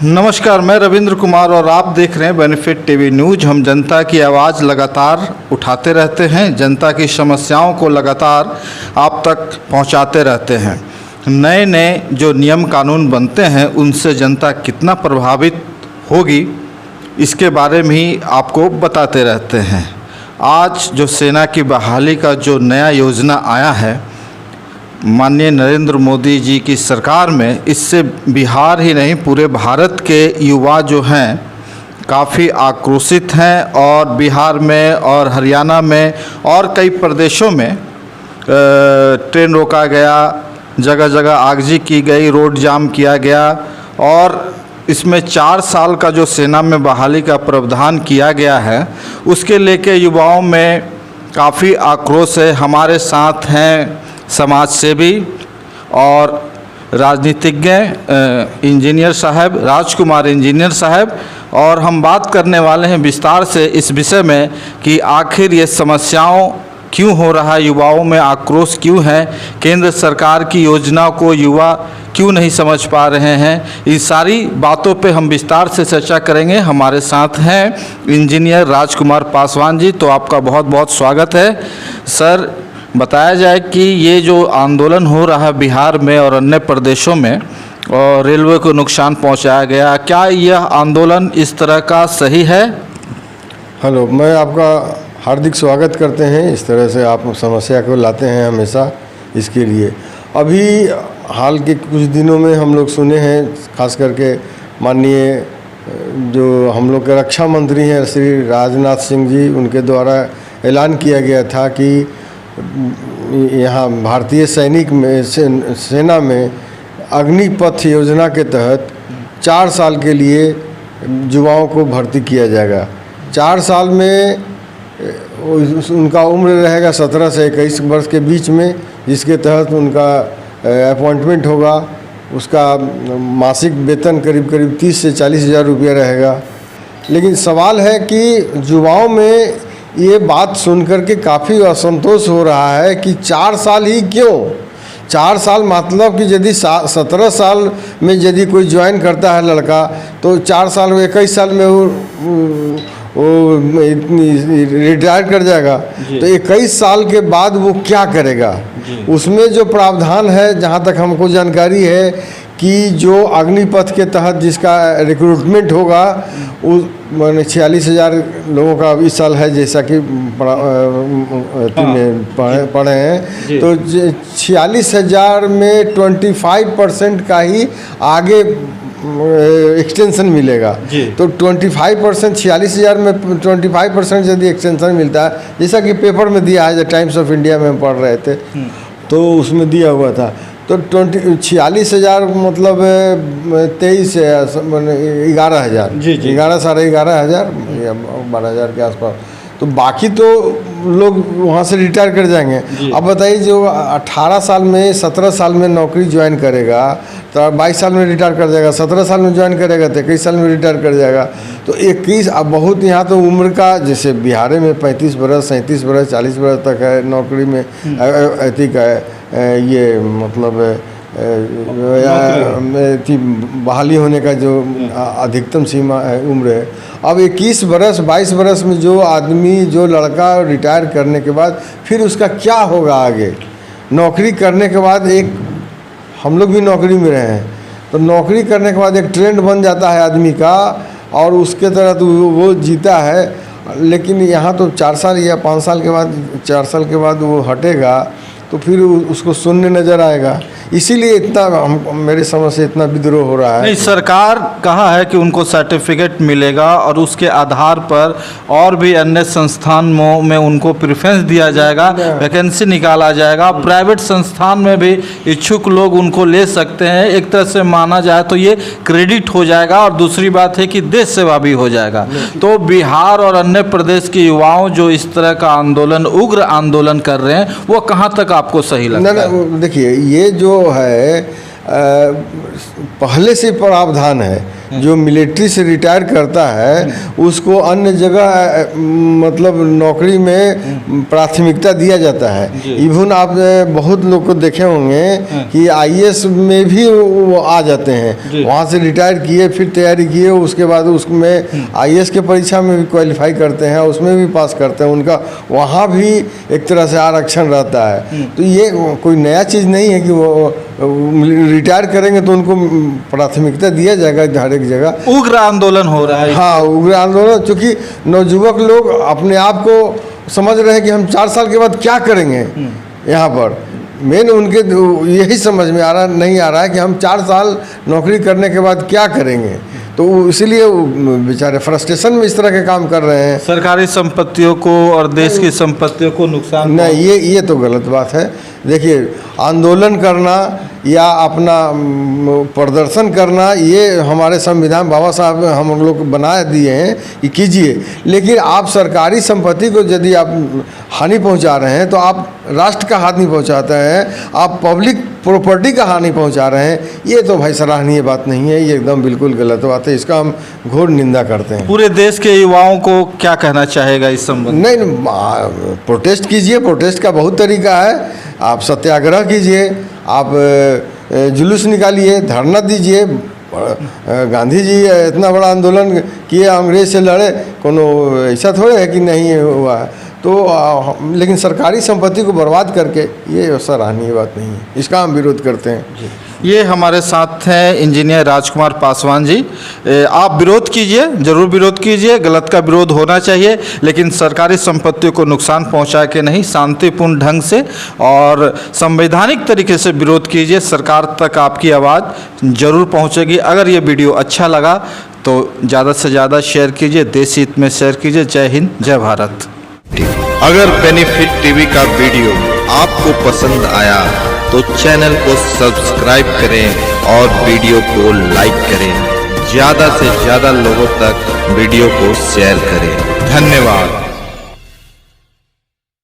नमस्कार, मैं रविंद्र कुमार और आप देख रहे हैं बेनिफिट टीवी न्यूज। हम जनता की आवाज़ लगातार उठाते रहते हैं, जनता की समस्याओं को लगातार आप तक पहुंचाते रहते हैं। नए नए जो नियम कानून बनते हैं उनसे जनता कितना प्रभावित होगी इसके बारे में ही आपको बताते रहते हैं। आज जो सेना की बहाली का जो नया योजना आया है माननीय नरेंद्र मोदी जी की सरकार में, इससे बिहार ही नहीं पूरे भारत के युवा जो हैं काफ़ी आक्रोशित हैं और बिहार में और हरियाणा में और कई प्रदेशों में ट्रेन रोका गया, जगह जगह आगजनी की गई, रोड जाम किया गया और इसमें 4 साल का जो सेना में बहाली का प्रावधान किया गया है उसके लेके युवाओं में काफ़ी आक्रोश है। हमारे साथ हैं समाज सेवी और राजनीतिज्ञ इंजीनियर साहब, राजकुमार इंजीनियर साहब, और हम बात करने वाले हैं विस्तार से इस विषय में कि आखिर ये समस्याओं क्यों हो रहा है, युवाओं में आक्रोश क्यों है, केंद्र सरकार की योजना को युवा क्यों नहीं समझ पा रहे हैं। इस सारी बातों पे हम विस्तार से चर्चा करेंगे। हमारे साथ हैं इंजीनियर राजकुमार पासवान जी, तो आपका बहुत बहुत स्वागत है। सर, बताया जाए कि ये जो आंदोलन हो रहा है बिहार में और अन्य प्रदेशों में और रेलवे को नुकसान पहुंचाया गया, क्या यह आंदोलन इस तरह का सही है? हेलो, मैं आपका हार्दिक स्वागत करते हैं। इस तरह से आप समस्या को लाते हैं हमेशा, इसके लिए। अभी हाल के कुछ दिनों में हम लोग सुने हैं, खास करके माननीय जो हम लोग के रक्षा मंत्री हैं श्री राजनाथ सिंह जी, उनके द्वारा ऐलान किया गया था कि यहाँ भारतीय सैनिक में सेना में अग्निपथ योजना के तहत 4 साल के लिए युवाओं को भर्ती किया जाएगा। 4 साल में उनका उम्र रहेगा 17 से 21 वर्ष के बीच में, जिसके तहत उनका अपॉइंटमेंट होगा। उसका मासिक वेतन करीब करीब 30 से 40 हज़ार रुपया रहेगा। लेकिन सवाल है कि युवाओं में ये बात सुनकर के काफ़ी असंतोष हो रहा है कि 4 साल ही क्यों? 4 साल मतलब कि यदि 17 साल में यदि कोई ज्वाइन करता है लड़का, तो 4 साल में 21 साल में वो रिटायर कर जाएगा। तो 21 साल के बाद वो क्या करेगा? उसमें जो प्रावधान है, जहाँ तक हमको जानकारी है कि जो अग्निपथ के तहत जिसका रिक्रूटमेंट होगा, उस मैंने 46 हज़ार लोगों का इस साल है, जैसा कि पढ़े हैं। तो 46 हज़ार में 25% का ही आगे एक्सटेंशन मिलेगा। तो 25%, 46 हज़ार में 25% यदि एक्सटेंशन मिलता है, जैसा कि पेपर में दिया है, टाइम्स ऑफ इंडिया में हम पढ़ रहे थे, तो उसमें दिया हुआ था। तो 46 हज़ार मतलब 23 11 हज़ार, 11 साढ़े 11 हज़ार या 12 हज़ार के आसपास। तो बाकी तो लोग वहाँ से रिटायर कर जाएंगे। अब बताइए, जो 18 साल में 17 साल में नौकरी ज्वाइन करेगा तो 22 साल में रिटायर कर जाएगा, 17 साल में ज्वाइन करेगा तो 21 साल में रिटायर कर जाएगा। तो 21, अब बहुत यहाँ तो उम्र का, जैसे बिहार में 35 बरस, 37 बरस, 40 बरस तक है नौकरी में, अति का ये मतलब बहाली होने का जो अधिकतम सीमा है, उम्र है। अब 21 बरस, 22 बरस में जो आदमी, जो लड़का रिटायर करने के बाद फिर उसका क्या होगा आगे? नौकरी करने के बाद एक, हम लोग भी नौकरी में रहे हैं, तो नौकरी करने के बाद एक ट्रेंड बन जाता है आदमी का और उसके तरह तो वो जीता है। लेकिन यहाँ तो 4 साल या 5 साल के बाद, 4 साल के बाद वो हटेगा तो फिर उसको शून्य नज़र आएगा। इसीलिए इतना मेरी समझ से इतना विद्रोह हो रहा है। नहीं, सरकार कहा है कि उनको सर्टिफिकेट मिलेगा और उसके आधार पर और भी अन्य संस्थानों में उनको प्रेफरेंस दिया जाएगा, वैकेंसी निकाला जाएगा। प्राइवेट संस्थान में भी इच्छुक लोग उनको ले सकते हैं। एक तरह से माना जाए तो ये क्रेडिट हो जाएगा और दूसरी बात है कि देश सेवा भी हो जाएगा। तो बिहार और अन्य प्रदेश के युवाओं जो इस तरह का आंदोलन, उग्र आंदोलन कर रहे हैं, वो कहाँ तक आपको सही लगता है? देखिए, ये जो है पहले से प्रावधान है जो मिलिट्री से रिटायर करता है उसको अन्य जगह मतलब नौकरी में प्राथमिकता दिया जाता है। इवन आप बहुत लोग को देखे होंगे कि आईएएस में भी वो आ जाते हैं, वहाँ से रिटायर किए फिर तैयारी किए, उसके बाद उसमें आईएएस के परीक्षा में भी क्वालिफाई करते हैं, उसमें भी पास करते हैं, उनका वहाँ भी एक तरह से आरक्षण रहता है। तो ये कोई नया चीज़ नहीं है कि वो रिटायर करेंगे तो उनको प्राथमिकता दिया जाएगा हर एक जगह। उग्र आंदोलन हो रहा है। हाँ, उग्र आंदोलन, चूँकि नौजुवक लोग अपने आप को समझ रहे हैं कि हम 4 साल के बाद क्या करेंगे। यहाँ पर मेन उनके यही समझ में नहीं आ रहा है कि हम 4 साल नौकरी करने के बाद क्या करेंगे, तो इसीलिए वो बेचारे फ्रस्ट्रेशन में इस तरह के काम कर रहे हैं। सरकारी संपत्तियों को और देश की संपत्तियों को नुकसान नहीं, ये तो गलत बात है। देखिए, आंदोलन करना या अपना प्रदर्शन करना ये हमारे संविधान बाबा साहब हम लोग बना दिए हैं कि कीजिए, लेकिन आप सरकारी संपत्ति को यदि आप हानि पहुंचा रहे हैं तो आप राष्ट्र का हानि पहुंचाते हैं, आप पब्लिक प्रॉपर्टी का हानि पहुंचा रहे हैं। ये तो भाई सराहनीय बात नहीं है, ये एकदम बिल्कुल गलत बात है, इसका हम घोर निंदा करते हैं। पूरे देश के युवाओं को क्या कहना चाहेगा इस संबंध? नहीं, प्रोटेस्ट कीजिए, प्रोटेस्ट का बहुत तरीका है। आप सत्याग्रह कीजिए, आप जुलूस निकालिए, धरना दीजिए। गांधी जी इतना बड़ा आंदोलन किए, अंग्रेज से लड़े, कोनो ऐसा थोड़े है कि नहीं हुआ। तो लेकिन सरकारी संपत्ति को बर्बाद करके ये सराहनीय बात नहीं है, इसका हम विरोध करते हैं। ये हमारे साथ हैं इंजीनियर राजकुमार पासवान जी। आप विरोध कीजिए, जरूर विरोध कीजिए, गलत का विरोध होना चाहिए, लेकिन सरकारी संपत्तियों को नुकसान पहुंचा के नहीं, शांतिपूर्ण ढंग से और संवैधानिक तरीके से विरोध कीजिए। सरकार तक आपकी आवाज़ जरूर पहुंचेगी। अगर ये वीडियो अच्छा लगा तो ज़्यादा से ज़्यादा शेयर कीजिए, देश हित में शेयर कीजिए। जय हिंद, जय भारत। अगर बेनिफिट टीवी का वीडियो आपको पसंद आया तो चैनल को सब्सक्राइब करें और वीडियो को लाइक करें। ज़्यादा से ज़्यादा लोगों तक वीडियो को शेयर करें। धन्यवाद।